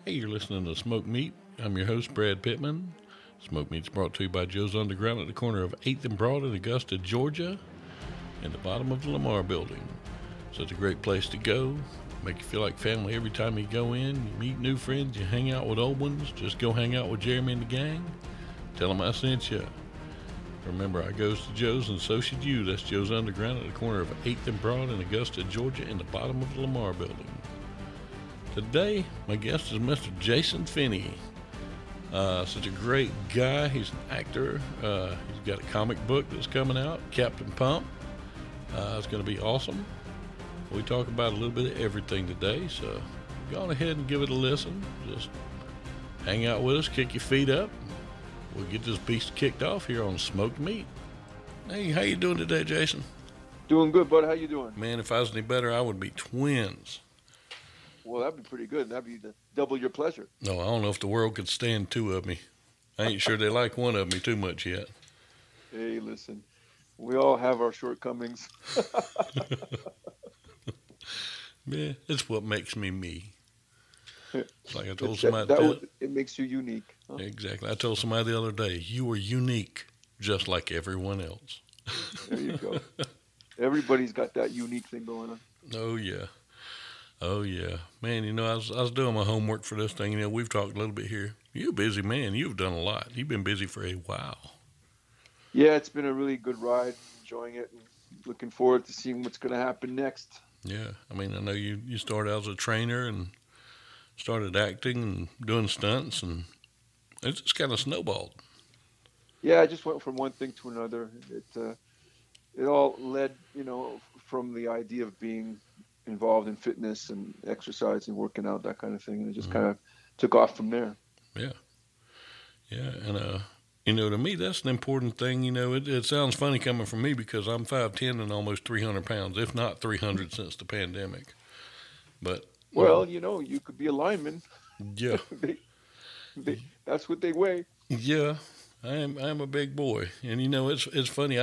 Hey, you're listening to Smoke Meat. I'm your host, Brad Pittman. Smoke Meat's brought to you by Joe's Underground at the corner of 8th and Broad in Augusta, Georgia, in the bottom of the Lamar Building. So it's a great place to go. Make you feel like family every time you go in. You meet new friends, you hang out with old ones. Just go hang out with Jeremy and the gang. Tell them I sent you. Remember, I goes to Joe's and so should you. That's Joe's Underground at the corner of 8th and Broad in Augusta, Georgia, in the bottom of the Lamar Building. Today, my guest is Mr. Jasson Finney. Such a great guy. He's an actor. He's got a comic book that's coming out, Captain Pump. It's going to be awesome. We talk about a little bit of everything today, so go on ahead and give it a listen. Just hang out with us, kick your feet up. We'll get this beast kicked off here on Smoked Meat. Hey, how you doing today, Jasson? Doing good, bud. How you doing? Man, if I was any better, I would be twins. Well, that'd be pretty good. That'd be double your pleasure. No, I don't know if the world could stand two of me. I ain't sure they like one of me too much yet. Hey, listen, we all have our shortcomings. Yeah, it's what makes me me. It's like I told It's somebody. it makes you unique. Huh? Exactly. I told somebody the other day, you are unique, just like everyone else. There you go. Everybody's got that unique thing going on. Oh yeah. Oh yeah, man. I was doing my homework for this thing. We've talked a little bit here. You're a busy man. You've done a lot. You've been busy for a while. Yeah, it's been a really good ride. Enjoying it and looking forward to seeing what's going to happen next. Yeah, I mean, I know you started out as a trainer and started acting and doing stunts, and it just kind of snowballed. Yeah, I just went from one thing to another. It all led, from the idea of being involved in fitness and exercise and working out, that kind of thing, and it just kind of took off from there. Yeah, yeah, and to me that's an important thing. It sounds funny coming from me because I'm 5'10" and almost 300 pounds, if not 300 since the pandemic. But well, you could be a lineman. Yeah, That's what they weigh. yeah, I'm a big boy, and it's funny.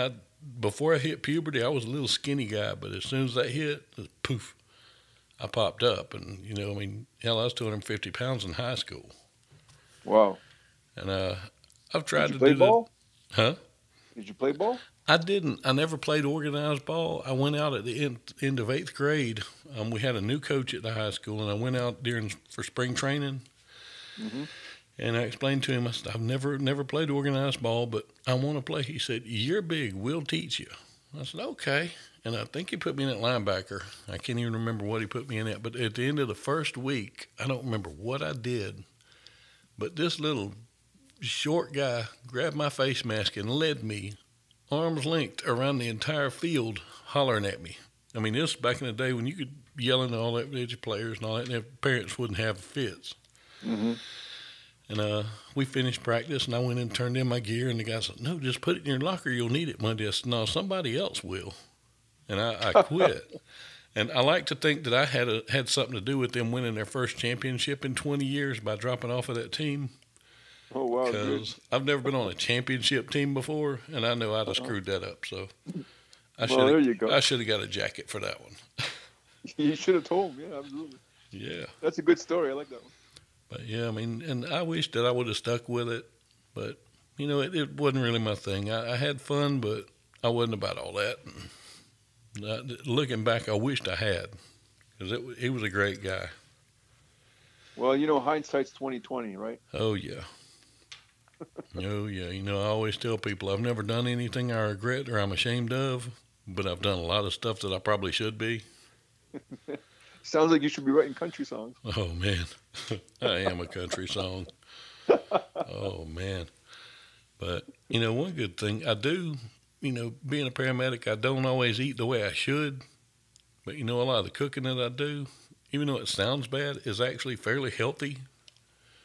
Before I hit puberty, I was a little skinny guy, but as soon as that hit, poof, I popped up, and hell, I was 250 pounds in high school. Wow. And I've tried Did you to play do ball? that. Huh? Did you play ball? I didn't. I never played organized ball. I went out at the end of eighth grade. We had a new coach at the high school, and I went out for spring training. Mm-hmm. And I explained to him, I said, I've never played organized ball, but I want to play. He said, you're big. We'll teach you. I said, okay. And I think he put me in at linebacker. I can't even remember what he put me in at. But at the end of the first week, I don't remember what I did. But this little short guy grabbed my face mask and led me arm's length around the entire field hollering at me. I mean, this was back in the day when you could yell at all that at your players and all that, and their parents wouldn't have fits. Mm-hmm. And we finished practice, and I went and turned in my gear, and the guy said, no, just put it in your locker. You'll need it Monday. I said, no, somebody else will. And I quit. And I like to think that I had something to do with them winning their first championship in 20 years by dropping off of that team. Oh, wow. Because I've never been on a championship team before, and I know I'd have screwed that up. So There you go. I should have got a jacket for that one. You should have told me. Yeah, absolutely. Yeah. That's a good story. I like that one. But, yeah, I mean, and I wish that I would have stuck with it. But, it wasn't really my thing. I had fun, but I wasn't about all that. And looking back, I wished I had, because he was a great guy. Well, hindsight's 20/20, right? Oh yeah, oh yeah. I always tell people I've never done anything I regret or I'm ashamed of, but I've done a lot of stuff that I probably should be. Sounds like you should be writing country songs. Oh man, I am a country song. Oh man, but one good thing I do. Being a paramedic, I don't always eat the way I should. But a lot of the cooking that I do, even though it sounds bad, is actually fairly healthy.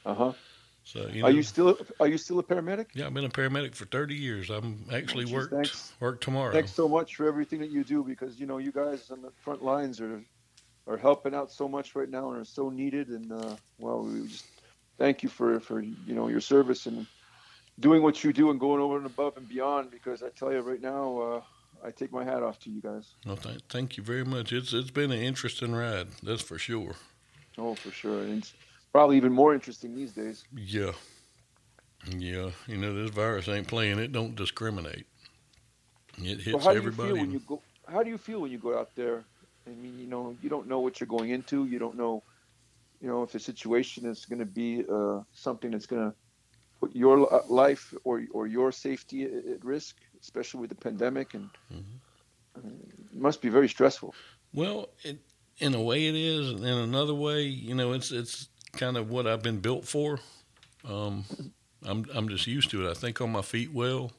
Uh-huh. So Are you still a paramedic? Yeah, I've been a paramedic for 30 years. I'm actually work tomorrow. Thanks so much for everything that you do, because you guys on the front lines are helping out so much right now and are so needed. And we just thank you for your service and doing what you do and going over and above and beyond, because I tell you right now, I take my hat off to you guys. Well, thank you very much. It's been an interesting ride, that's for sure. Oh, for sure. And Probably even more interesting these days. Yeah, yeah. You know, this virus ain't playing. It don't discriminate. It So hits how do you feel everybody. when And you go? How do you feel when you go out there? I mean, you don't know what you're going into. You don't know, if the situation is going to be something that's going to put your life or your safety at risk, especially with the pandemic, and Mhm. it must be very stressful. Well, in a way it is, and in another way, it's kind of what I've been built for. Um, I'm just used to it. I think on my feet well,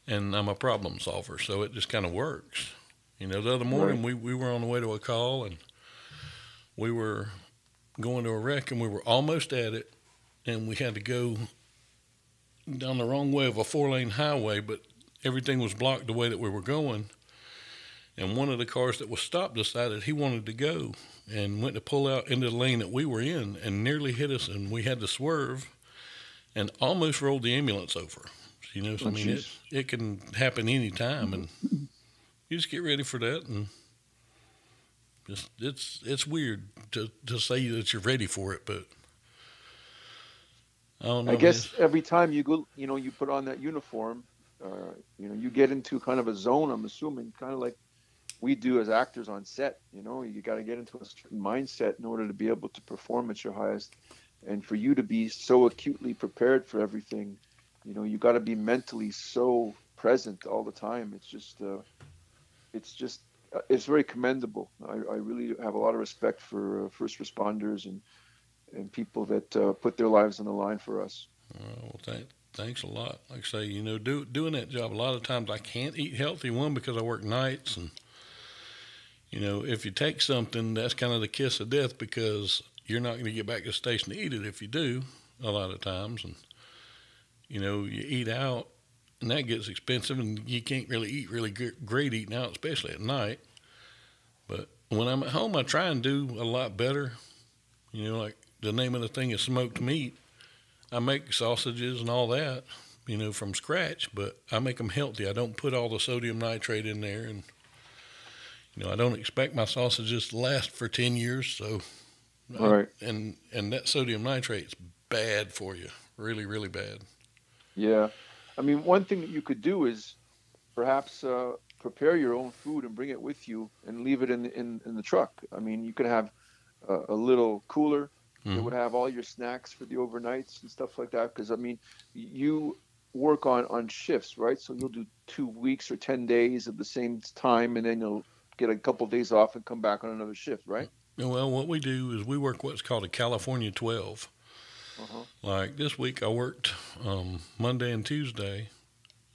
and I'm a problem solver, so it just kind of works. You know, the other Right. morning we were on the way to a call, and we were going to a wreck, and we were almost at it, and we had to go down the wrong way of a 4-lane highway, but everything was blocked the way that we were going. And one of the cars that was stopped decided he wanted to go and went to pull out into the lane that we were in and nearly hit us, and we had to swerve and almost rolled the ambulance over. So Oh, I mean, it jeez. it can happen any time, and you just get ready for that. And just it's weird to say that you're ready for it, but I don't I know, man. guess every time you go, you put on that uniform, you get into kind of a zone. I'm assuming, kind of like we do as actors on set. You got to get into a certain mindset in order to be able to perform at your highest, and for you to be so acutely prepared for everything. You got to be mentally so present all the time. It's very commendable. I really have a lot of respect for first responders and people that put their lives on the line for us. Well, thanks a lot. Like I say, doing that job, a lot of times I can't eat healthy. One, because I work nights, and if you take something, that's kind of the kiss of death, because you're not going to get back to the station to eat it if you do. A lot of times, and you eat out, and that gets expensive, and you can't really eat really great eating out, especially at night. But when I'm at home, I try and do a lot better. Like the name of the thing is smoked meat. I make sausages and all that, from scratch, but I make them healthy. I don't put all the sodium nitrate in there, and I don't expect my sausages to last for 10 years. So, All right. and that sodium nitrate's bad for you, really, really bad. Yeah. I mean, one thing that you could do is perhaps prepare your own food and bring it with you and leave it in the truck. I mean, you could have a little cooler that Mm-hmm. would have all your snacks for the overnights and stuff like that. Because I mean, you work on shifts, right? So you'll do 2 weeks or 10 days of the same time, and then you'll get a couple of days off and come back on another shift, right? Well, what we do is we work what's called a California 12. Uh-huh. Like this week, I worked Monday and Tuesday.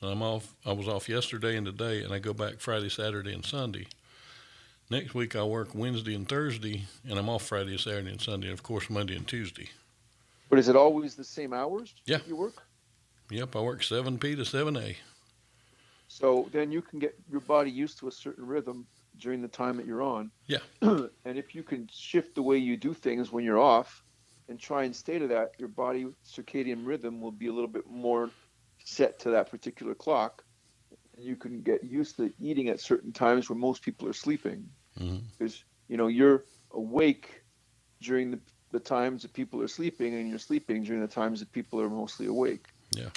And I'm off. I was off yesterday and today, and I go back Friday, Saturday, and Sunday. Next week, I work Wednesday and Thursday, and I'm off Friday, Saturday, and Sunday, and of course, Monday and Tuesday. But is it always the same hours Yeah, that you work? yep, I work 7P to 7A. So then you can get your body used to a certain rhythm during the time that you're on. Yeah, And if you can shift the way you do things when you're off and try and stay to that, your body circadian rhythm will be a little bit more set to that particular clock. And you can get used to eating at certain times where most people are sleeping. mm-hmm. Because, you're awake during the times that people are sleeping, and you're sleeping during the times that people are mostly awake. Yeah,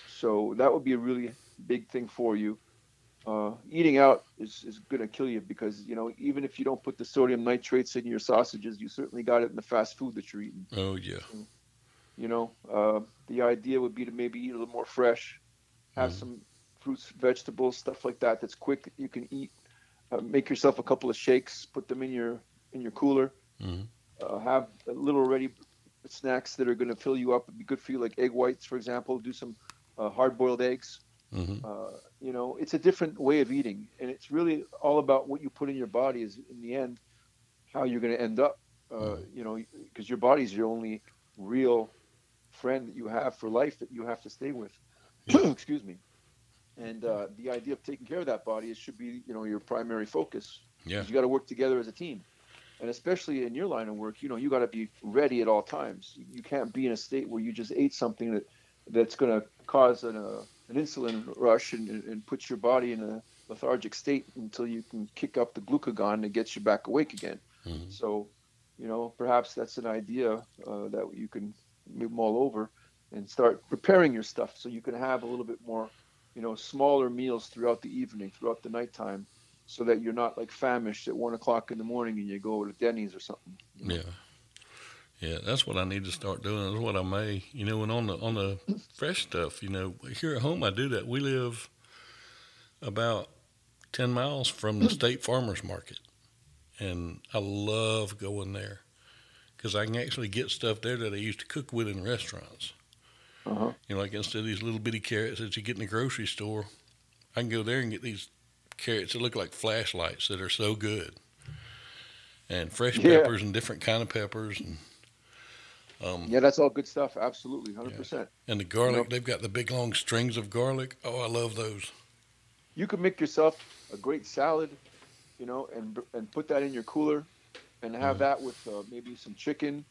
So that would be a really big thing for you. Eating out is going to kill you because, even if you don't put the sodium nitrates in your sausages, you certainly got it in the fast food that you're eating. oh yeah, So, the idea would be to maybe eat a little more fresh, have mm-hmm. some fruits, vegetables, stuff like that that's quick that you can eat. Make yourself a couple of shakes, put them in your cooler. Mm-hmm. Have a little ready snacks that are going to fill you up and be good for you, like egg whites, for example. Do some hard-boiled eggs. Mm-hmm. It's a different way of eating, and it's really all about what you put in your body. Is in the end how you're going to end up. Because your body's your only real friend that you have for life that you have to stay with. Yeah, Excuse me. And the idea of taking care of that body should be, your primary focus, yeah, because you got to work together as a team. And especially in your line of work, you got to be ready at all times. You can't be in a state where you just ate something that's going to cause an insulin rush and put your body in a lethargic state until you can kick up the glucagon that gets you back awake again. mm-hmm. So perhaps that's an idea that you can mull over and start preparing your stuff so you can have a little bit more, smaller meals throughout the evening, throughout the nighttime, so that you're not like famished at 1 o'clock in the morning and you go to Denny's or something. Yeah. Yeah, that's what I need to start doing. That's what I may, and on the fresh stuff, here at home I do that. We live about 10 miles from the state farmers market, and I love going there because I can actually get stuff there that I used to cook with in restaurants. Uh-huh. Like instead of these little bitty carrots that you get in the grocery store, I can go there and get these carrots that look like flashlights that are so good, and fresh Yeah. peppers and different kind of peppers, and Yeah, that's all good stuff. Absolutely, yeah, 100%. and the You know, garlic. They've got the big long strings of garlic. Oh, I love those. you could make yourself a great salad, and put that in your cooler and have Mm-hmm. that with maybe some chicken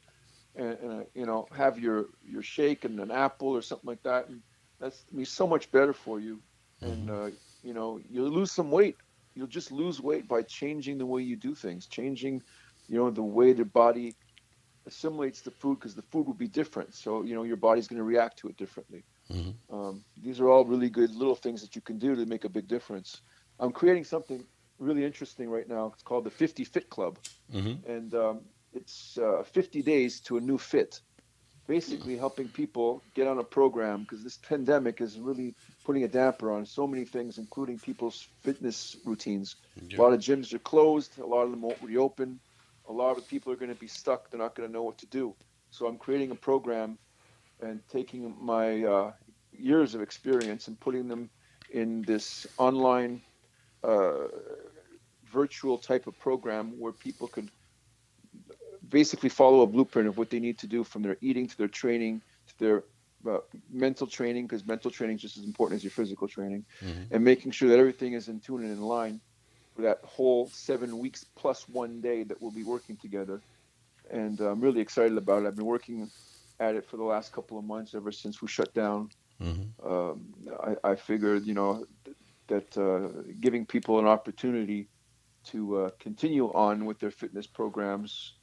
and have your shake and an apple or something like that, and that's be so much better for you. And Mm-hmm. you'll lose some weight. You'll just lose weight by changing the way you do things, changing the way the body assimilates the food, because the food will be different, so your body's going to react to it differently. Mm-hmm. These are all really good little things that you can do to make a big difference. I'm creating something really interesting right now. It's called the 50 Fit Club, Mm-hmm. and it's 50 days to a new fit, basically helping people get on a program, because this pandemic is really putting a damper on so many things, including people's fitness routines. A Yeah. lot of gyms are closed, a lot of them won't reopen, a lot of people are going to be stuck, they're not going to know what to do. So I'm creating a program and taking my years of experience and putting them in this online uh, virtual type of program where people could basically follow a blueprint of what they need to do, from their eating to their training to their mental training, because mental training is just as important as your physical training, Mm-hmm. and making sure that everything is in tune and in line for that whole 7 weeks plus one day that we'll be working together. And I'm really excited about it. I've been working at it for the last couple of months, ever since we shut down. Mm-hmm. I figured, that giving people an opportunity to continue on with their fitness programs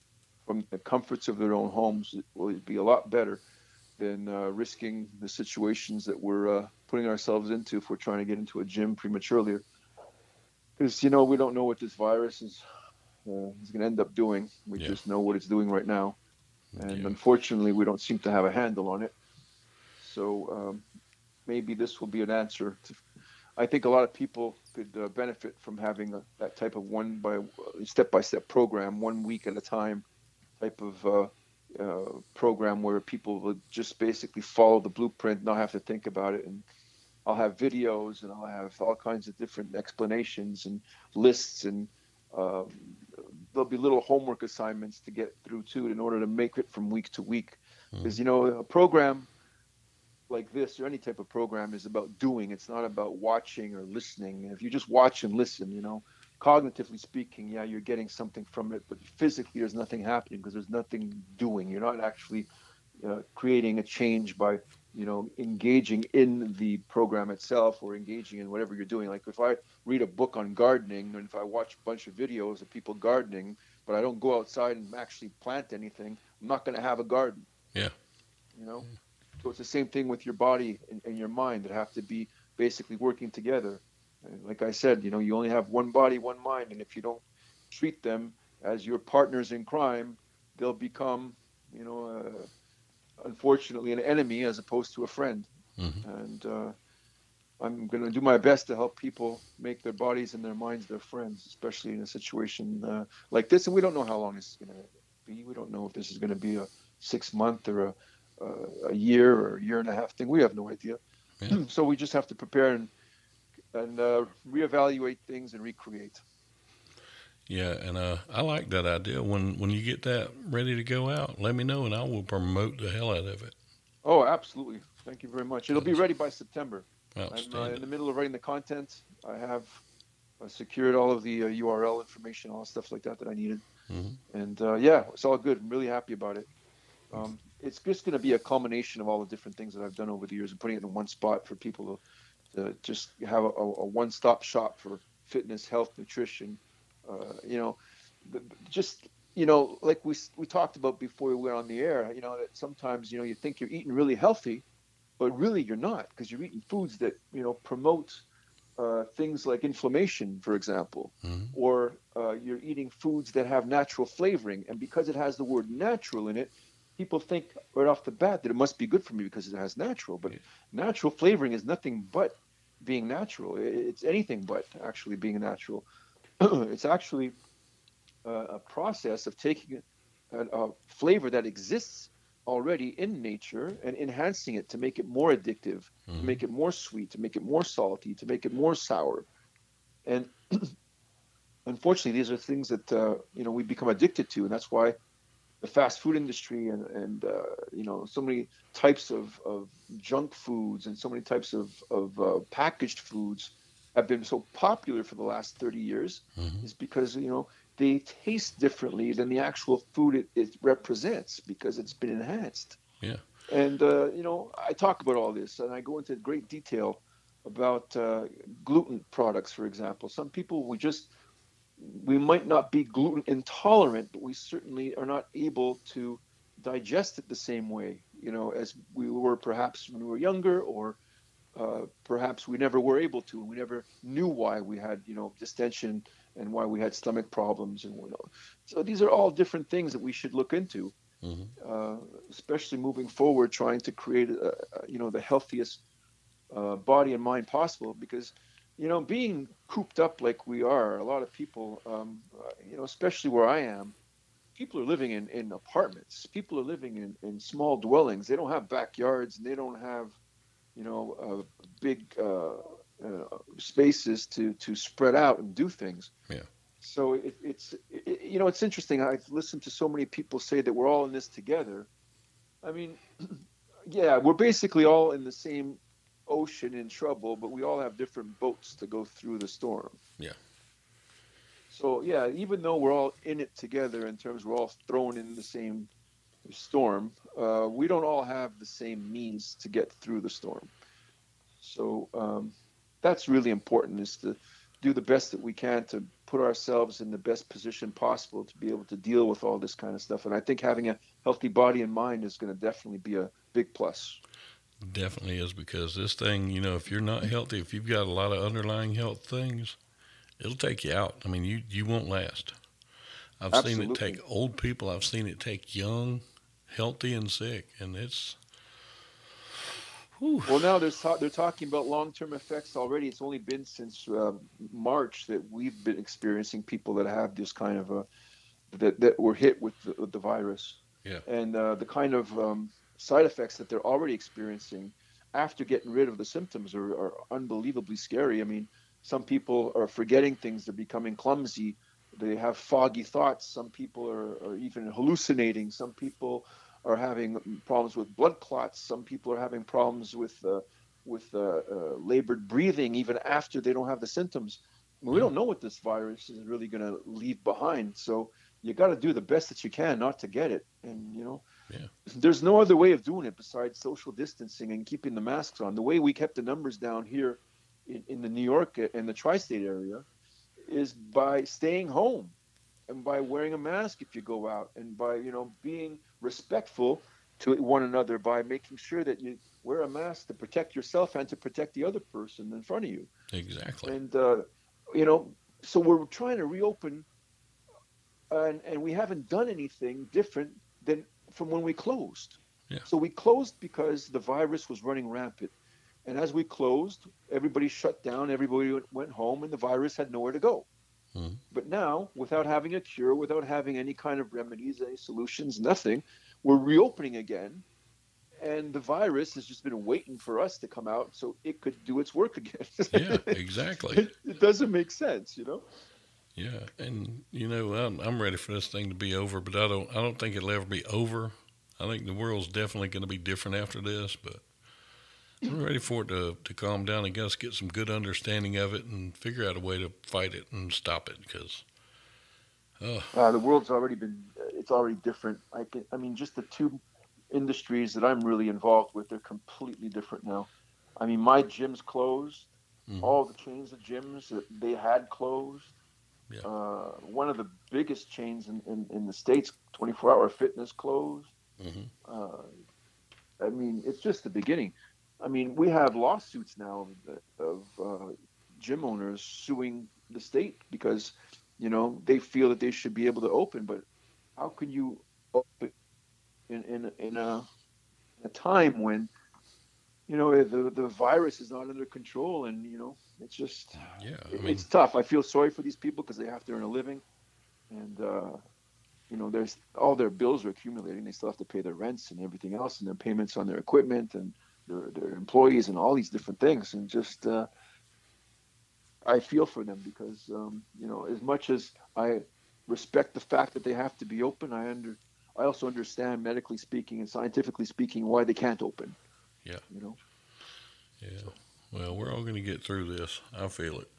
from the comforts of their own homes will be a lot better than risking the situations that we're putting ourselves into if we're trying to get into a gym prematurely. Because, we don't know what this virus is going to end up doing. We Yeah. just know what it's doing right now. And Yeah. unfortunately, we don't seem to have a handle on it. So maybe this will be an answer to. I think a lot of people could benefit from having that type of step-by-step program, 1 week at a time type of program, where people will just basically follow the blueprint, not have to think about it. And I'll have videos, and I'll have all kinds of different explanations and lists, and um, there'll be little homework assignments to get through too, in order to make it from week to week. Mm-hmm. Because a program like this, or any type of program, is about doing. It's not about watching or listening. And if you just watch and listen, cognitively speaking, yeah, you're getting something from it, but physically there's nothing happening, because there's nothing doing. You're not actually creating a change by engaging in the program itself, or engaging in whatever you're doing. Like if I read a book on gardening, and if I watch a bunch of videos of people gardening, but I don't go outside and actually plant anything, I'm not going to have a garden. Yeah. you know so it's the same thing with your body and your mind, that have to be basically working together. And like I said, you only have one body, one mind, and if you don't treat them as your partners in crime, they'll become, unfortunately, an enemy as opposed to a friend. Mm-hmm. And I'm going to do my best to help people make their bodies and their minds their friends, especially in a situation like this. And we don't know how long this is going to be. We don't know if this is going to be a 6 month or a year or a year and a half thing. We have no idea. Yeah. So we just have to prepare and reevaluate things and recreate. Yeah, and I like that idea. When you get that ready to go out, let me know, and I will promote the hell out of it. Oh, absolutely. Thank you very much. It'll be That's ready by September. I'm in outstanding. the middle of writing the content. I have secured all of the URL information, all the stuff like that I needed. Mm-hmm. And yeah, it's all good. I'm really happy about it. It's just going to be a culmination of all the different things that I've done over the years, and putting it in one spot for people to just have a one-stop shop for fitness, health, nutrition. Just like we talked about before we went on the air, that sometimes, you think you're eating really healthy, but really you're not, because you're eating foods that, promote things like inflammation, for example, Mm-hmm. or you're eating foods that have natural flavoring. And because it has the word natural in it, people think right off the bat that it must be good for me because it has natural. But Yeah. natural flavoring is nothing but being natural. It's anything but actually being natural. It's actually a process of taking a flavor that exists already in nature and enhancing it to make it more addictive, to Mm-hmm. make it more sweet, to make it more salty, to make it more sour. And unfortunately, these are things that we become addicted to, and that's why the fast food industry and so many types of junk foods and so many types of packaged foods have been so popular for the last 30 years, Mm-hmm. is because they taste differently than the actual food it represents because it's been enhanced. Yeah. And I talk about all this and I go into great detail about gluten products, for example. Some people, we might not be gluten intolerant, but we certainly are not able to digest it the same way, as we were perhaps when we were younger, or perhaps we never were able to, and we never knew why we had, distension and why we had stomach problems and whatnot. So these are all different things that we should look into, Mm-hmm. uh, especially moving forward, trying to create, the healthiest body and mind possible. Because being cooped up like we are, a lot of people, especially where I am, people are living in apartments, people are living in small dwellings, they don't have backyards, and they don't have big spaces to spread out and do things. Yeah. So it's interesting. I've listened to so many people say that we're all in this together. I mean, yeah, we're basically all in the same ocean in trouble, but we all have different boats to go through the storm. Yeah. So yeah, even though we're all in it together in terms we're all thrown in the same storm, we don't all have the same means to get through the storm. So that's really important, is to do the best that we can to put ourselves in the best position possible to be able to deal with all this kind of stuff. And I think having a healthy body and mind is going to definitely be a big plus. Definitely is, because this thing, if you're not healthy, if you've got a lot of underlying health things, it'll take you out. I mean, you won't last. I've seen it take Absolutely. old people. I've seen it take young, healthy, and sick, and it's, whew, Well, now they're talking about long-term effects already. It's only been since March that we've been experiencing people that have this kind of that were hit with the virus, yeah, and the kind of side effects that they're already experiencing after getting rid of the symptoms are unbelievably scary. I mean, some people are forgetting things; they're becoming clumsy. They have foggy thoughts. Some people are even hallucinating. Some people are having problems with blood clots. Some people are having problems with labored breathing even after they don't have the symptoms. I mean, we yeah, don't know what this virus is really going to leave behind. So you got to do the best that you can not to get it. And yeah, there's no other way of doing it besides social distancing and keeping the masks on. The way we kept the numbers down here in the New York and the tri-state area is by staying home and by wearing a mask if you go out, and by being respectful to one another, by making sure that you wear a mask to protect yourself and to protect the other person in front of you. exactly. And you know so we're trying to reopen, and we haven't done anything different than from when we closed. Yeah, So we closed because the virus was running rampant, and as we closed, everybody shut down, everybody went home, and the virus had nowhere to go. mm, But now, without having a cure, without having any kind of remedies, any solutions, nothing, we're reopening again. And the virus has just been waiting for us to come out so it could do its work again. yeah, exactly. It doesn't make sense. Yeah, and I'm ready for this thing to be over, but I don't think it'll ever be over. I think the world's definitely going to be different after this, but I'm ready for it to calm down and us get some good understanding of it and figure out a way to fight it and stop it. Because, oh, The world's already it's already different. I mean, just the two industries that I'm really involved with, they're completely different now. I mean, my gym's closed. mm-hmm, All the chains of gyms that they had closed. Yeah. One of the biggest chains in the States, 24-hour fitness closed. Hmm. Uh, I mean, it's just the beginning. I mean, we have lawsuits now of gym owners suing the state because, they feel that they should be able to open, but how can you open in a time when the virus is not under control, and it's just Yeah. I mean, it's tough. I feel sorry for these people because they have to earn a living, and there's all their bills are accumulating. They still have to pay their rents and everything else, and their payments on their equipment and their employees and all these different things. And just I feel for them because as much as I respect the fact that they have to be open, I also understand, medically speaking and scientifically speaking, why they can't open. yeah. You know, Yeah. so. Well, we're all going to get through this. I feel it.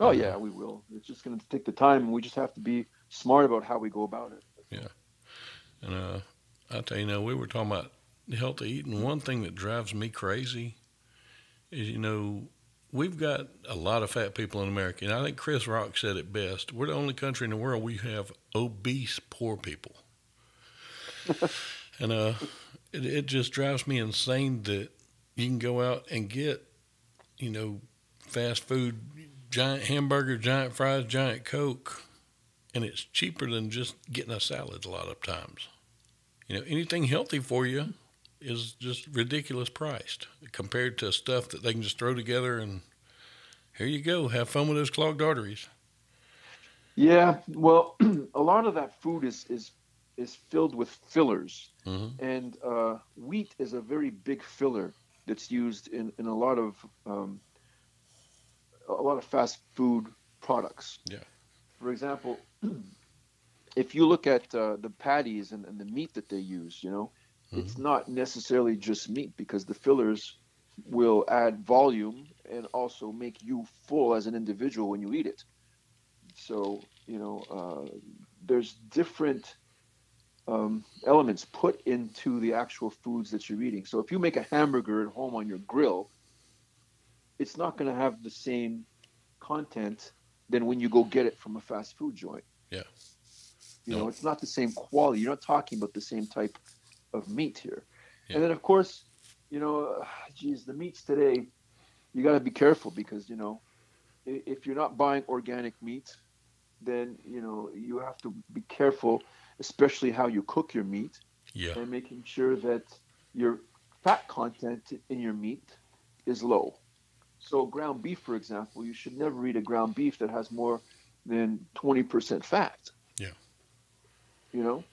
Oh And yeah, we will. It's just going to take the time, and we just have to be smart about how we go about it. That's yeah. all. And I tell you now, we were talking about healthy eating. One thing that drives me crazy is, we've got a lot of fat people in America. And I think Chris Rock said it best. We're the only country in the world we have obese poor people. And it just drives me insane that you can go out and get, fast food, giant hamburger, giant fries, giant Coke, and it's cheaper than just getting a salad a lot of times. Anything healthy for you is just ridiculous priced compared to stuff that they can just throw together and here you go, have fun with those clogged arteries. Yeah, well, a lot of that food is filled with fillers, Hmm. and wheat is a very big filler that's used in a lot of fast food products. Yeah. For example, if you look at the patties and the meat that they use, it's Hmm. not necessarily just meat because the fillers will add volume and also make you full as an individual when you eat it. So, there's different elements put into the actual foods that you're eating. So if you make a hamburger at home on your grill, it's not going to have the same content than when you go get it from a fast food joint. Yeah. No. It's not the same quality. You're not talking about the same type of meat here. Yeah. And then, of course, you know, geez, the meats today, you got to be careful because, if you're not buying organic meat, then, you have to be careful, especially how you cook your meat Yeah. and making sure that your fat content in your meat is low. So ground beef, for example, you should never eat a ground beef that has more than 20% fat. Yeah. You know,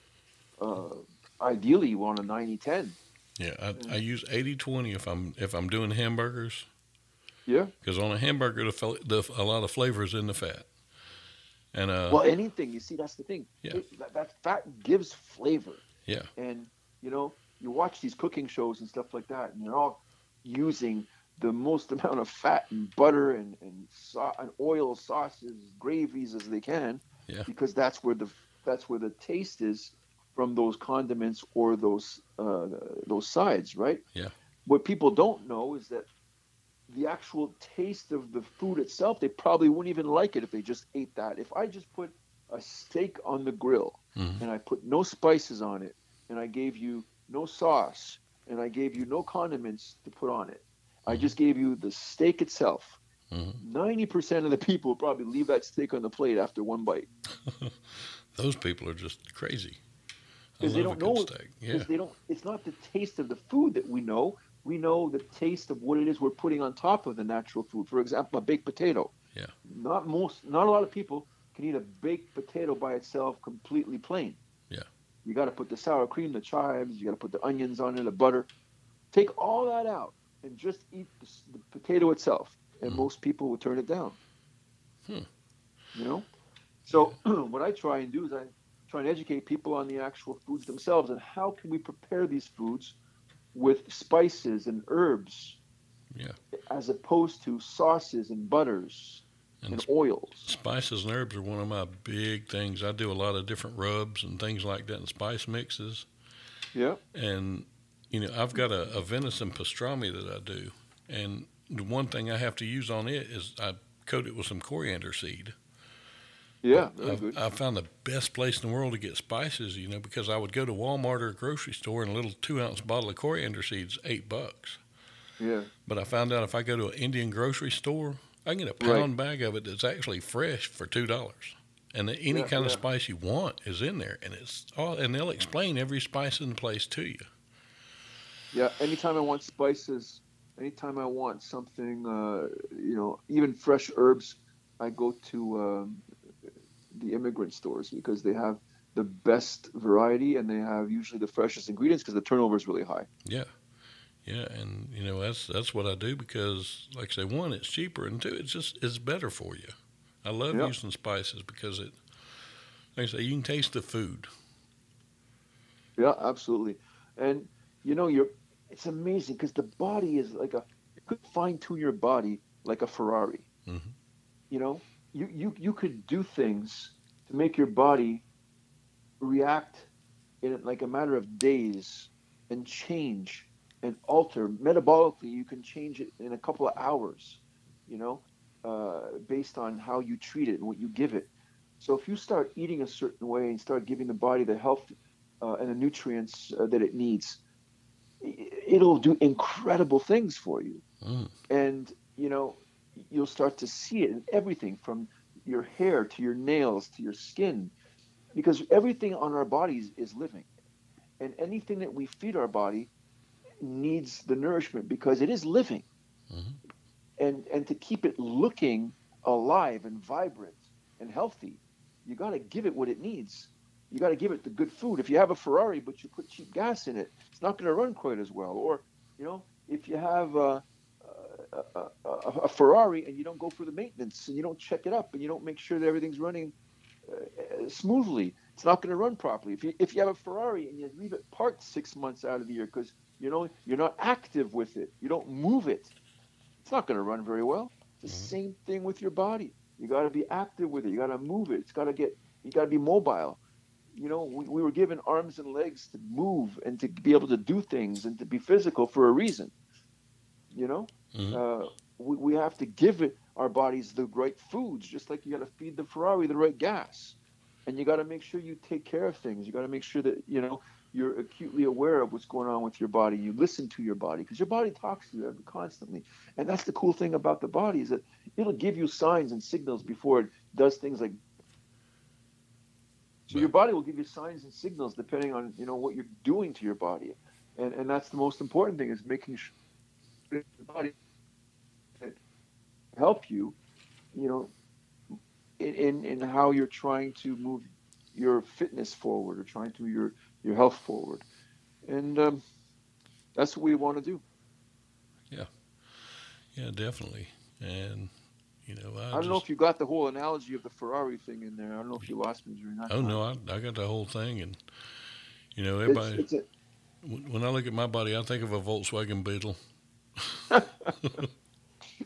ideally you want a 90-10. Yeah. I And use 80/20 if I'm doing hamburgers yeah, because on a hamburger a lot of flavor is in the fat. And well, anything, you see, that's the thing. yeah. That fat gives flavor. Yeah. And, you watch these cooking shows and stuff like that, and they're all using the most amount of fat and butter and oil, sauces, gravies as they can, Yeah. because that's where the taste is from those condiments or those sides, right? Yeah. What people don't know is that the actual taste of the food itself, they probably wouldn't even like it if they just ate that. If I just put a steak on the grill Hmm. and I put no spices on it and I gave you no sauce and I gave you no condiments to put on it, I Hmm. just gave you the steak itself, Hmm. 90% of the people will probably leave that steak on the plate after one bite Those people are just crazy. I because they love a don't good know, steak. Yeah. because they don't, it's not the taste of the food that we know. We know the taste of what it is we're putting on top of the natural food. For example, a baked potato. Yeah. Not a lot of people can eat a baked potato by itself completely plain. Yeah. You got to put the sour cream, the chives, you got to put the onions on it, the butter. Take all that out and just eat the potato itself. And Hmm. most people will turn it down, Hmm. you know? Yeah. So what I try and do is I try and educate people on the actual foods themselves and how can we prepare these foods with spices and herbs Yeah. as opposed to sauces and butters And and oils. spices and herbs are one of my big things. I do a lot of different rubs and things like that and spice mixes. Yeah. And, I've got a venison pastrami that I do. And the one thing I have to use on it is I coat it with some coriander seed. Yeah, But very good. I found the best place in the world to get spices, because I would go to Walmart or a grocery store and a little 2 ounce bottle of coriander seeds, $8. Yeah, But I found out if I go to an Indian grocery store, I can get a right. pound bag of it that's actually fresh for $2. And any Yeah, kind of yeah, spice you want is in there, and it's all, and they'll explain every spice in the place to you. yeah. Anytime I want spices, anytime I want something, even fresh herbs, I go to the immigrant stores because they have the best variety and they have usually the freshest ingredients because the turnover is really high. Yeah, yeah, and that's what I do because, like I say, one, it's cheaper, and two, it's better for you. I love Yeah, using spices because like I say, you can taste the food. yeah, absolutely. And you're it's amazing because the body is like you could fine tune your body like a Ferrari. Hmm. You know, you could do things to make your body react in like a matter of days and change and alter metabolically. You can change it in a couple of hours, you know, based on how you treat it and what you give it. So if you start eating a certain way and start giving the body the health and the nutrients that it needs, it'll do incredible things for you. Mm. And you'll start to see it in everything from your hair to your nails to your skin, because everything on our bodies is living, and anything that we feed our body needs the nourishment because it is living. Hmm. And to keep it looking alive and vibrant and healthy, you got to give it what it needs. You got to give it the good food. If you have a Ferrari but you put cheap gas in it, it's not going to run quite as well. Or if you have a Ferrari and you don't go for the maintenance and you don't check it up and you don't make sure that everything's running smoothly, it's not going to run properly. If you have a Ferrari and you leave it parked 6 months out of the year because you're not active with it, you don't move it, it's not going to run very well. It's the Hmm. same thing with your body. You got to be active with it. You got to move it. You got to be mobile. We were given arms and legs to move and to be able to do things and to be physical for a reason. You know, Hmm. we have to give it our bodies the right foods, just like you got to feed the Ferrari the right gas, and you got to make sure you take care of things. You got to make sure that you're acutely aware of what's going on with your body. You listen to your body because your body talks to you constantly, and that's the cool thing about the body is that it'll give you signs and signals before it does things like. So your But body will give you signs and signals depending on what you're doing to your body, and that's the most important thing is making sure that the body help you, you know, in how you're trying to move your fitness forward or trying to move your health forward, and that's what we want to do. yeah, yeah, definitely. And I I don't know just if you got the whole analogy of the Ferrari thing in there. I don't know if you lost me during that oh time. no, I got the whole thing, and It's everybody it's a when I look at my body, I think of a Volkswagen Beetle.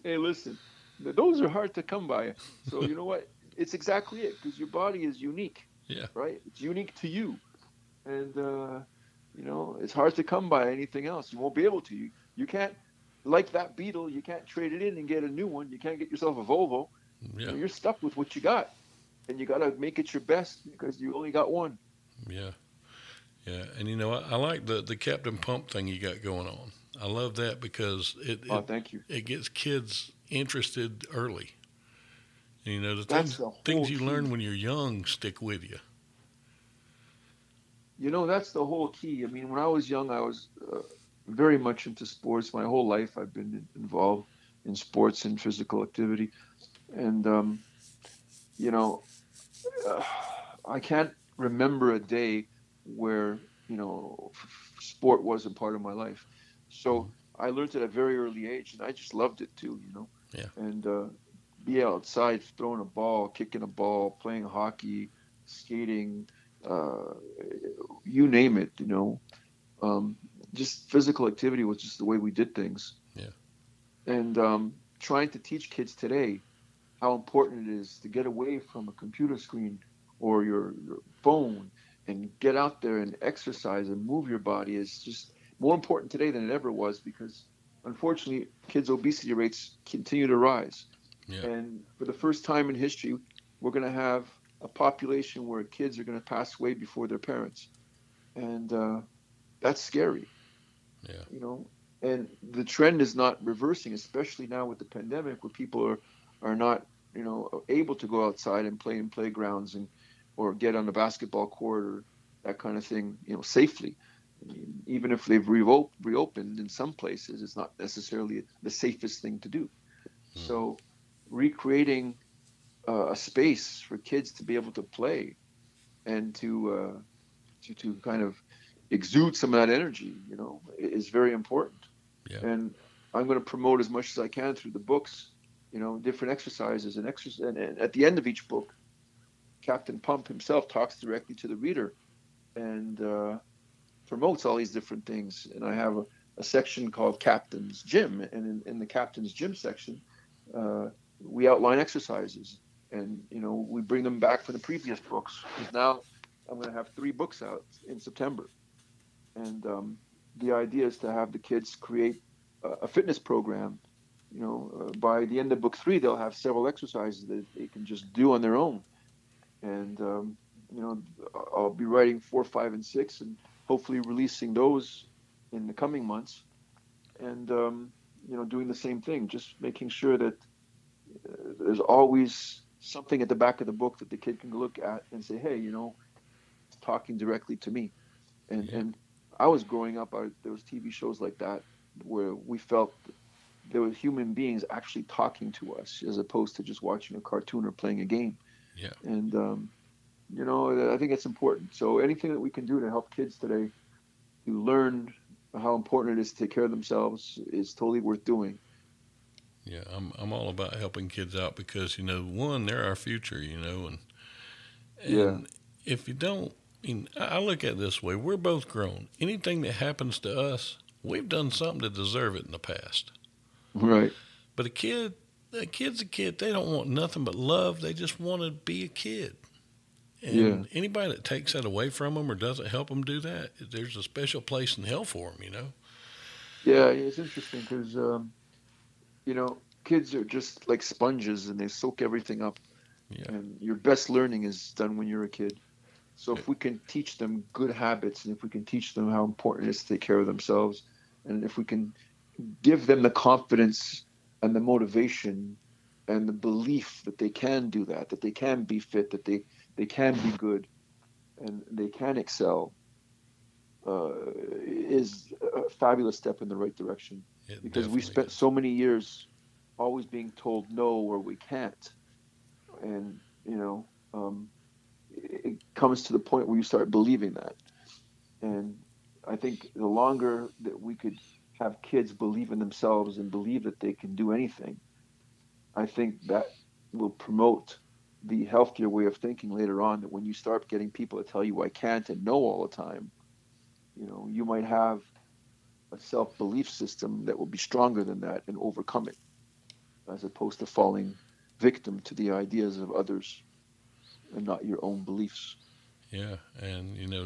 hey, listen, those are hard to come by. So you know what? It's exactly it because your body is unique, Yeah. right? It's unique to you, and it's hard to come by anything else. You won't be able to. You can't like that Beetle. You can't trade it in and get a new one. You can't get yourself a Volvo. Yeah. You're stuck with what you got, and you got to make it your best because you only got one. Yeah. Yeah. And I like the Captain Pump thing you got going on. I love that because it Oh, it, thank you. it gets kids interested early. And, the That's things the whole things you learn key. when you're young stick with you. That's the whole key. I mean, when I was young, I was very much into sports. My whole life, I've been involved in sports and physical activity, and you know, uh, I can't remember a day where sport wasn't part of my life. Hmm. So I learned at a very early age, and I just loved it too. Yeah. And be outside throwing a ball, kicking a ball, playing hockey, skating, uh, you name it. Um, just physical activity was just the way we did things. Yeah. And trying to teach kids today how important it is to get away from a computer screen or your phone and get out there and exercise and move your body is just more important today than it ever was because unfortunately kids obesity rates continue to rise, Yeah. and for the first time in history we're going to have a population where kids are going to pass away before their parents, and that's scary, Yeah. you know. And the trend is not reversing, especially now with the pandemic, where people are not, you know, able to go outside and play in playgrounds and or get on a basketball court or that kind of thing, you know, safely. I mean, even if they've reopened in some places, it's not necessarily the safest thing to do. Mm. So, recreating a space for kids to be able to play and to kind of exude some of that energy, you know, is very important. Yeah. And I'm going to promote as much as I can through the books, you know, different exercises and at the end of each book, Captain Pump himself talks directly to the reader and promotes all these different things. And I have a section called Captain's Gym, and in the Captain's Gym section, uh, we outline exercises, and you know we bring them back from the previous books. Because now I'm going to have 3 books out in September, and the idea is to have the kids create a fitness program. You know, by the end of book 3, they'll have several exercises that they can just do on their own, and you know, I'll be writing 4, 5, and 6, and hopefully releasing those in the coming months. And you know, doing the same thing, just making sure that there's always something at the back of the book that the kid can look at and say, "Hey, you know, it's talking directly to me." Yeah. And I was growing up, there was TV shows like that where we felt there were human beings actually talking to us as opposed to just watching a cartoon or playing a game. Yeah. And you know, I think it's important. So anything that we can do to help kids today to learn how important it is to take care of themselves is totally worth doing. Yeah. I'm all about helping kids out because, you know, one, they're our future, you know, Yeah, and if you don't, I mean, I look at it this way: we're both grown. Anything that happens to us, we've done something to deserve it in the past. right. But a kid's a kid. They don't want nothing but love. They just want to be a kid. Yeah, And anybody that takes that away from them or doesn't help them do that, there's a special place in hell for them, you know? yeah. It's interesting because you know, kids are just like sponges and they soak everything up. Yeah. And your best learning is done when you're a kid. So Yeah. if we can teach them good habits, and if we can teach them how important it is to take care of themselves, and if we can give them the confidence and the motivation and the belief that they can do that they can be fit, that they can be good, and they can excel, is a fabulous step in the right direction. It Because we definitely spent is. so many years always being told no or we can't, and you know, it comes to the point where you start believing that. And I think the longer that we could have kids believe in themselves and believe that they can do anything, I think that will promote the healthier way of thinking later on. That when you start getting people to tell you I can't and no all the time, you know, you might have a self belief system that will be stronger than that and overcome it, as opposed to falling victim to the ideas of others and not your own beliefs. Yeah, and you know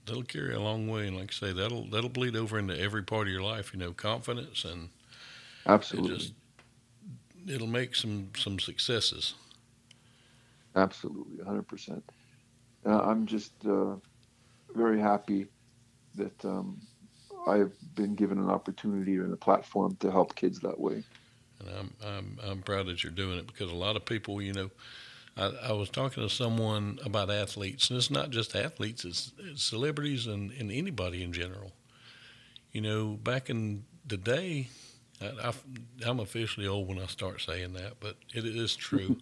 that'll carry a long way, and like I say, that'll bleed over into every part of your life. You know, confidence, and it just Absolutely. it'll make some successes. Absolutely. 100%. I'm just very happy that I've been given an opportunity and a platform to help kids that way. And I'm proud that you're doing it because a lot of people, you know, I was talking to someone about athletes, and it's not just athletes; it's celebrities and anybody in general. You know, back in the day, I'm officially old when I start saying that, but it is true.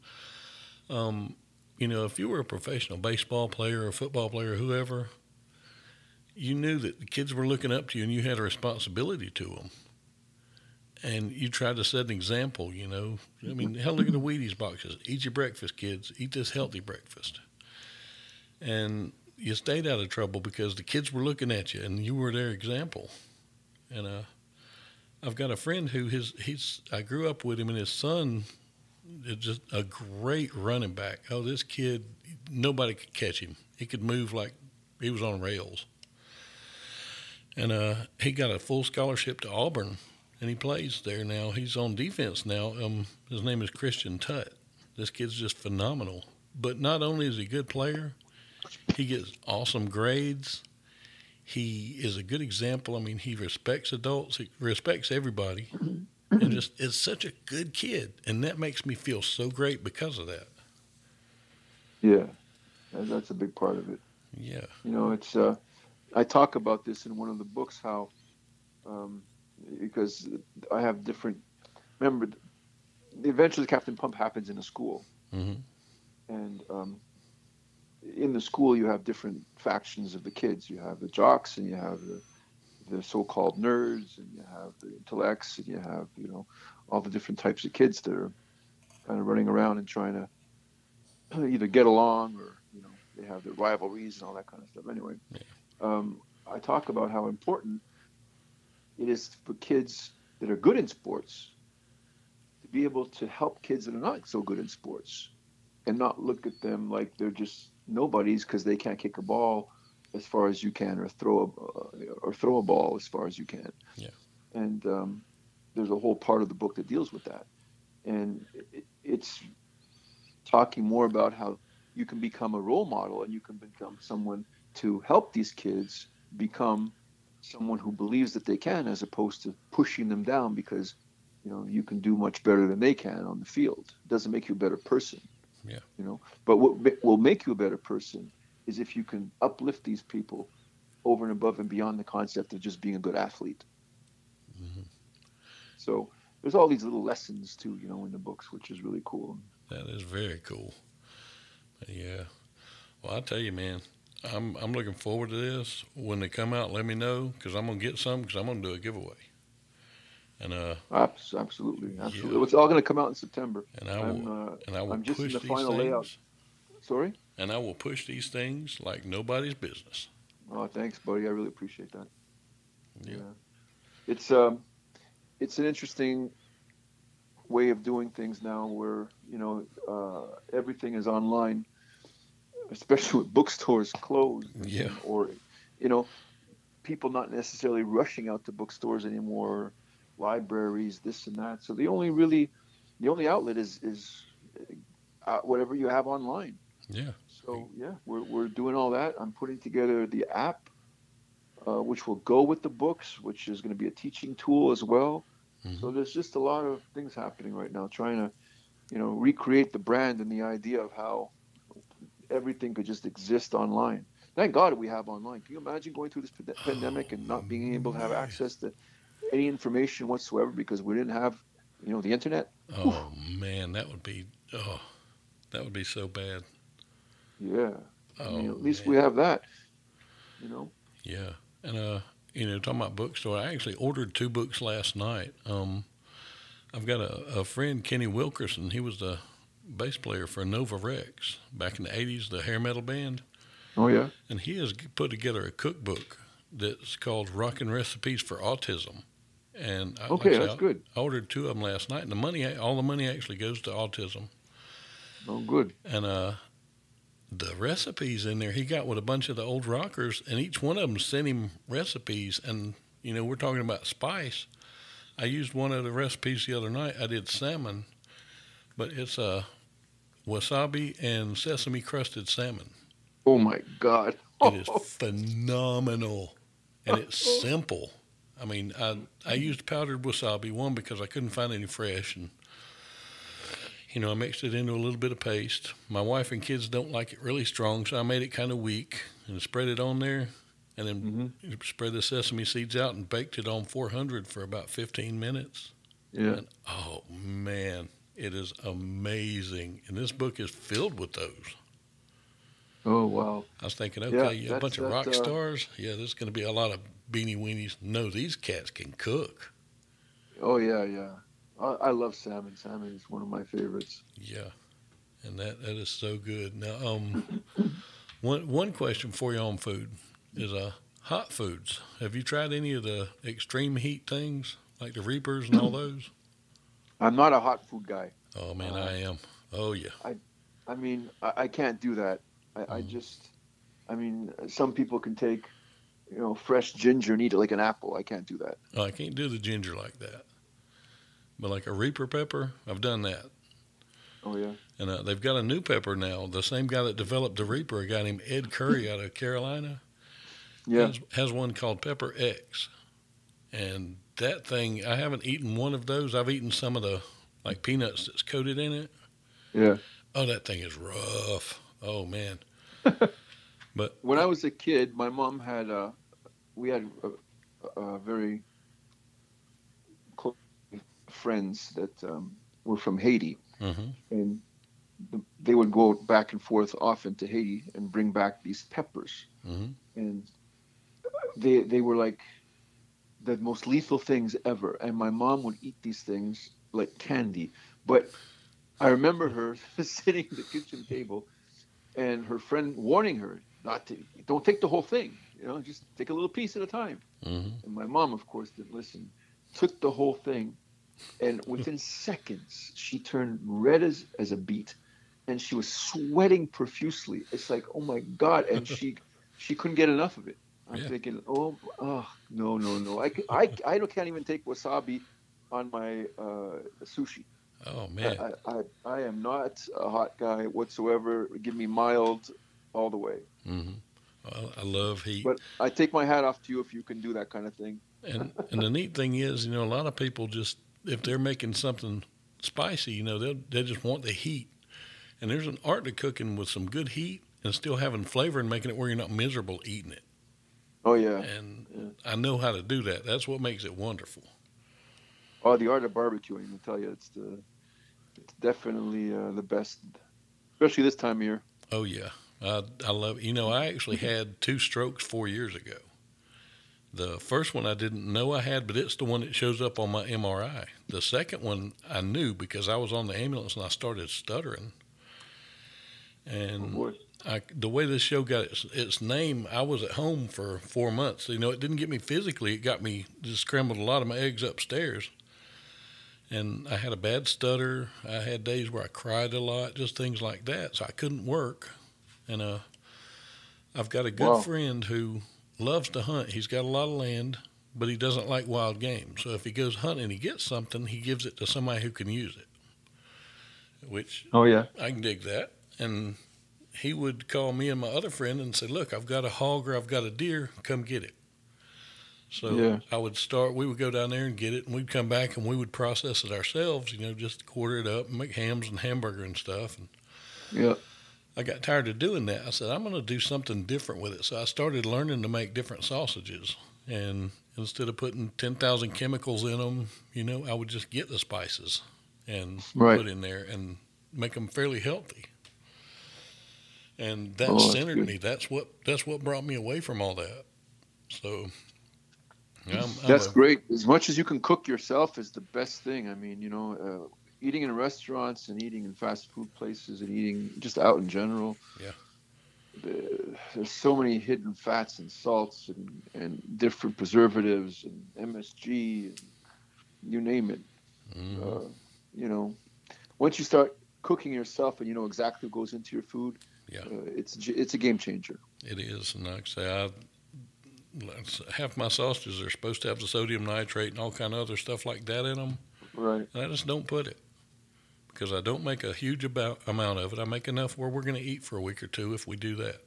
Um, you know, if you were a professional baseball player or football player, or whoever, you knew that the kids were looking up to you, and you had a responsibility to them. And you tried to set an example. You know, I mean, hell, look at the Wheaties boxes. Eat your breakfast, kids. Eat this healthy breakfast. And you stayed out of trouble because the kids were looking at you, and you were their example. And I've got a friend who he's I grew up with him, and his son is just a great running back. Oh, this kid, nobody could catch him. He could move like he was on rails. And he got a full scholarship to Auburn, and he plays there now. He's on defense now. His name is Christian Tutt. This kid's just phenomenal. But not only is he a good player, he gets awesome grades. He is a good example. I mean, he respects adults, he respects everybody, and just is such a good kid. And that makes me feel so great because of that. Yeah, that's a big part of it. Yeah. You know, it's I talk about this in one of the books how um, because I have different. Remember, the Adventures of Captain Pump happens in a school, Mm-hmm. and in the school you have different factions of the kids. You have the jocks, and you have the so-called nerds, and you have the intellects, and you have all the different types of kids that are kind of running around and trying to either get along or they have their rivalries and all that kind of stuff. Anyway, Yeah. I talk about how important it is for kids that are good in sports to be able to help kids that are not so good in sports and not look at them like they're just nobodies because they can't kick a ball as far as you can or throw a ball as far as you can. Yeah. And there's a whole part of the book that deals with that. And it's talking more about how you can become a role model and you can become someone to help these kids become someone who believes that they can, as opposed to pushing them down because you can do much better than they can on the field. It doesn't make you a better person. Yeah. But what will make you a better person is if you can uplift these people over and above and beyond the concept of just being a good athlete. Mm-hmm. So there's all these little lessons too, in the books, which is really cool. That is very cool. Yeah. Well, I tell you, man, I'm looking forward to this. When they come out, let me know because I'm gonna get some because I'm gonna do a giveaway. And Absolutely. yeah, It's all going to come out in September. and I will I'm just in push the these final layout. things, Sorry? and I will push these things like nobody's business. Oh, thanks, buddy. I really appreciate that. Yeah. Yeah. It's an interesting way of doing things now where, everything is online, especially with bookstores closed Yeah. or, you know, people not necessarily rushing out to bookstores anymore, libraries, this and that. So the only outlet is whatever you have online. Yeah. So yeah, we're doing all that. I'm putting together the app, which will go with the books, which is going to be a teaching tool as well. Mm-hmm. So there's just a lot of things happening right now, trying to recreate the brand and the idea of how everything could just exist online. Thank God we have online. Can you imagine going through this pandemic and not being able to have Man. access to any information whatsoever because we didn't have, the internet? Whew. Oh man, that would be so bad. Yeah. I mean, Oh at least man. we have that, you know. Yeah. And talking about bookstore, I actually ordered 2 books last night. I've got a friend, Kenny Wilkerson. He was the bass player for Nova Rex back in the '80s, the hair metal band, Oh yeah. and he has put together a cookbook that's called "Rockin' Recipes for Autism." And like Okay, I that's said, good. I ordered 2 of them last night, and all the money actually goes to autism. Oh, good. And the recipes in there, he got with a bunch of the old rockers, and each one of them sent him recipes. And we're talking about spice. I used one of the recipes the other night. I did salmon, but it's wasabi and sesame crusted salmon. Oh my God. It is phenomenal, and it's simple. I mean, I used powdered wasabi one because I couldn't find any fresh, and I mixed it into a little bit of paste. My wife and kids don't like it really strong, so I made it kind of weak and spread it on there, and then spread the sesame seeds out and baked it on 400 for about 15 minutes. Yeah. And oh man, it is amazing. And this book is filled with those. Oh wow. I was thinking, Yeah, okay, a bunch of rock stars. Yeah, there's going to be a lot of beanie weenies. No, these cats can cook. Oh yeah, yeah. I love salmon. Salmon is one of my favorites. Yeah, and that is so good. Now, one question for you on food is hot foods. Have you tried any of the extreme heat things like the Reapers and all those? I'm not a hot food guy. Oh man, I am. Oh yeah. I mean, I can't do that. I just, I mean, some people can take, fresh ginger and eat it like an apple. I can't do that. Oh, I can't do the ginger like that. But like a Reaper pepper, I've done that. Oh yeah. And they've got a new pepper now. The same guy that developed the Reaper, a guy named Ed Curry out of Carolina, Yeah. has one called Pepper X. And that thing, I haven't eaten one of those. I've eaten some of the like peanuts that's coated in it. Yeah. Oh, that thing is rough. Oh man. But When I was a kid, my mom had we had a very close friends that were from Haiti, mm-hmm, and they would go back and forth often to Haiti and bring back these peppers, mm-hmm, and they were like the most lethal things ever. And my mom would eat these things like candy. But I remember her sitting at the kitchen table and her friend warning her not to, don't take the whole thing, just take a little piece at a time. mm-hmm. And my mom, of course, didn't listen, took the whole thing. And within seconds, she turned red as a beet and she was sweating profusely. It's like, oh my God. And she couldn't get enough of it. I'm Yeah. thinking, oh, no, no, no. Can't even take wasabi on my sushi. Oh I, man. I am not a hot guy whatsoever. Give me mild all the way. Mm-hmm. Well, I love heat. But I take my hat off to you if you can do that kind of thing. And the neat thing is, a lot of people just if they're making something spicy, they just want the heat. And there's an art to cooking with some good heat and still having flavor and making it where you're not miserable eating it. Oh yeah, And yeah. I know how to do that. That's what makes it wonderful. Oh, the art of barbecuing. I tell you, it's definitely the best, especially this time of year. Oh yeah, I love it. I actually had 2 strokes 4 years ago. The first one I didn't know I had, but it's the one that shows up on my MRI. The second one I knew because I was on the ambulance and I started stuttering. Oh And boy. the way this show got its name, I was at home for 4 months. It didn't get me physically. It got me just scrambled a lot of my eggs upstairs. And I had a bad stutter. I had days where I cried a lot, just things like that. So I couldn't work. And I've got a good Wow. friend who loves to hunt. He's got a lot of land, but he doesn't like wild game. So if he goes hunting and he gets something, he gives it to somebody who can use it, which Oh yeah. I can dig that. And he would call me and my other friend and say, "Look, I've got a hog or I've got a deer. Come get it." So Yeah. we would go down there and get it, and we'd come back and we would process it ourselves, just quarter it up and make hams and hamburger and stuff. And Yeah. I got tired of doing that. I said, I'm going to do something different with it. So I started learning to make different sausages. And instead of putting 10,000 chemicals in them, I would just get the spices and Right. put in there and make them fairly healthy. And that Oh, that's centered good. me. That's what brought me away from all that. So I'm That's a great. As much as you can cook yourself is the best thing. I mean, eating in restaurants and eating in fast food places and eating just out in general. yeah. There's so many hidden fats and salts and different preservatives and MSG and you name it. Hmm. Uh, you know, once you start cooking yourself and you know exactly what goes into your food, Yeah, it's a game changer. it is. And like I say, half my sausages are supposed to have the sodium nitrate and all kind of other stuff like that in them, Right. and I just don't put it because I don't make a huge amount of it. I make enough where we're going to eat for a week or two if we do that,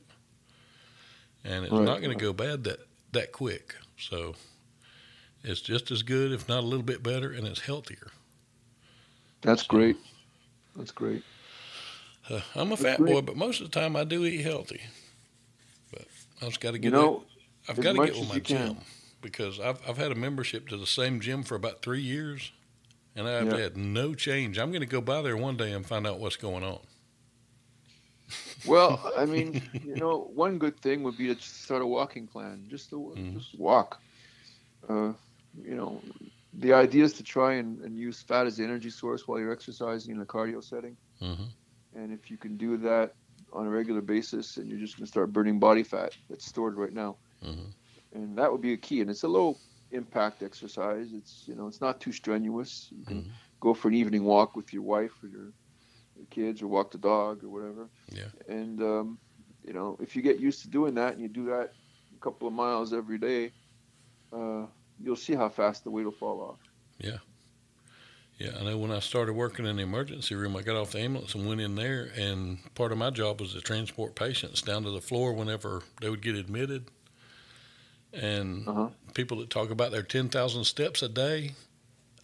and it's Right. not going to go bad that quick. So it's just as good, if not a little bit better, and it's healthier. That's So great. That's great. I'm a That's fat boy, great. but most of the time I do eat healthy. But I just got to You get that. know, I've as got to get much with as my you gym can. because I've had a membership to the same gym for about 3 years, and I've Yeah. had no change. I'm going to go by there one day and find out what's going on. Well, I mean, one good thing would be to start a walking plan. Hmm. Just walk. Uh, you know, the idea is to try and use fat as the energy source while you're exercising in a cardio setting. Hmm. And if you can do that on a regular basis, and you're just going to start burning body fat that's stored right now, Hmm. and that would be a key. And it's a low impact exercise. It's not too strenuous. You can Hmm. go for an evening walk with your wife or your kids, or walk the dog or whatever. Yeah, And if you get used to doing that and you do that a couple of miles every day, uh, you'll see how fast the weight will fall off. yeah, Yeah, I know when I started working in the emergency room, I got off the ambulance and went in there, and part of my job was to transport patients down to the floor whenever they would get admitted. And Uh-huh. people that talk about their 10,000 steps a day,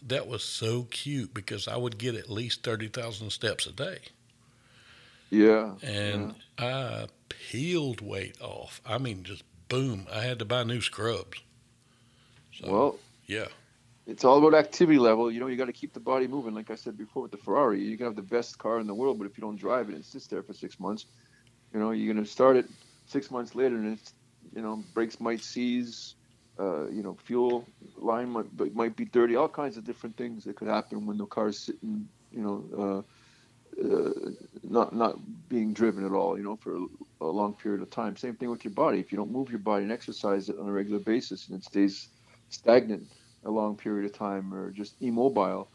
that was so cute because I would get at least 30,000 steps a day. Yeah. And Yeah. I peeled weight off. I mean, just boom. I had to buy new scrubs. So, Well, yeah. it's all about activity level. You know, you got to keep the body moving. Like I said before with the Ferrari, you can have the best car in the world, but if you don't drive it and it sits there for 6 months, you know, you're going to start it 6 months later and it's, you know, brakes might seize, you know, fuel line might be dirty, all kinds of different things that could happen when the car's sitting, you know, not being driven at all, you know, for a long period of time. Same thing with your body. If you don't move your body and exercise it on a regular basis and it stays stagnant a long period of time or just immobile,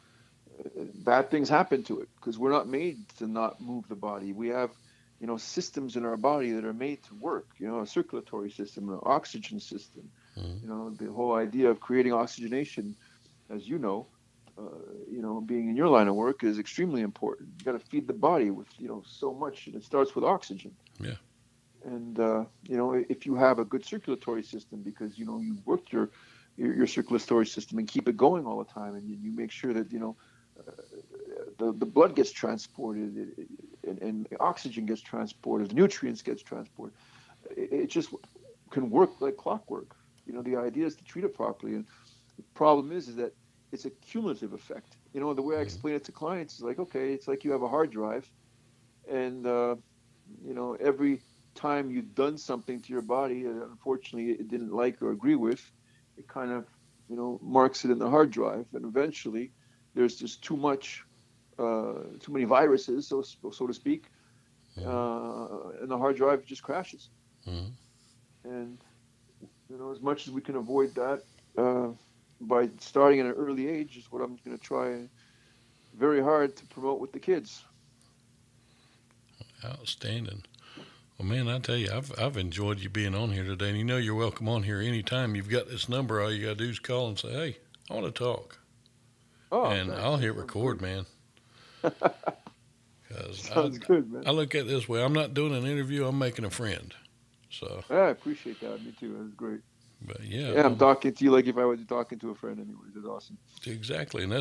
bad things happen to it because we're not made to not move the body. We have, you know, systems in our body that are made to work, you know, a circulatory system, an oxygen system, Mm-hmm. you know, the whole idea of creating oxygenation, as uh, you know, being in your line of work is extremely important. You got to feed the body with, you know, so much, and it starts with oxygen. Yeah. And you know, if you have a good circulatory system, because you know you work your circulatory system and keep it going all the time, and you make sure that you know the blood gets transported and oxygen gets transported, the nutrients gets transported. It just can work like clockwork. You know, the idea is to treat it properly. And the problem is that it's a cumulative effect. You know, the way I Mm-hmm. explain it to clients is like, okay, it's like you have a hard drive, and you know, every time you've done something to your body that unfortunately it didn't like or agree with, it kind of, you know, marks it in the hard drive, and eventually there's just too many viruses, so to speak, and the hard drive just crashes. Mm-hmm. And you know, as much as we can avoid that by starting at an early age, is what I'm going to try very hard to promote with the kids. Outstanding. Well, man, I tell you, I've enjoyed you being on here today. And you know you're welcome on here anytime. You've got this number. All you got to do is call and say, hey, I want to talk. Oh, And thanks. I'll That hit sounds record, good. man. Because Sounds good, man. I look at it this way. I'm not doing an interview. I'm making a friend. So, Yeah, I appreciate that. Me too. That's great. but yeah, Yeah, I'm talking to you like if I was talking to a friend anyways. That's awesome. exactly. And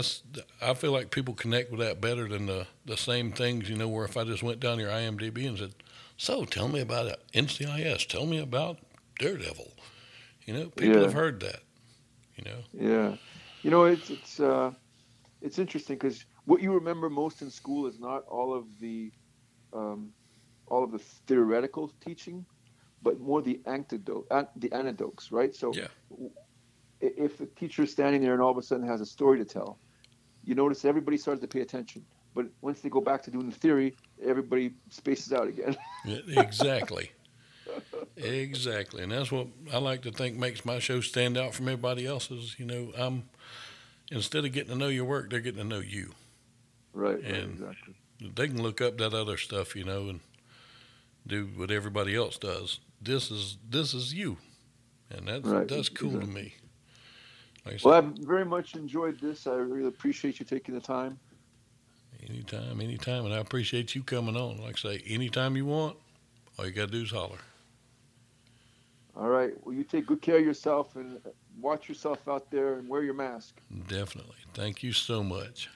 I feel like people connect with that better than the same things, you know, where if I just went down your IMDb and said, so tell me about NCIS. Tell me about Daredevil. You know, people have Yeah, heard that, you know. yeah. You know, it's interesting because what you remember most in school is not um, all of the theoretical teaching, but more the anecdotes, right? So Yeah. if the teacher is standing there and all of a sudden has a story to tell, you notice everybody starts to pay attention. But once they go back to doing the theory, everybody spaces out again. Yeah, exactly. Exactly. And that's what I like to think makes my show stand out from everybody else's. You know, instead of getting to know your work, they're getting to know you. Right, right, And exactly. they can look up that other stuff, you know, and do what everybody else does. This is you. And Right, that's cool to exactly. me. Like I Well, said, I've very much enjoyed this. I really appreciate you taking the time. anytime, anytime. And I appreciate you coming on. Like I say, anytime you want, all you got to do is holler. All right. Well, you take good care of yourself and watch yourself out there and wear your mask. Definitely. Thank you so much.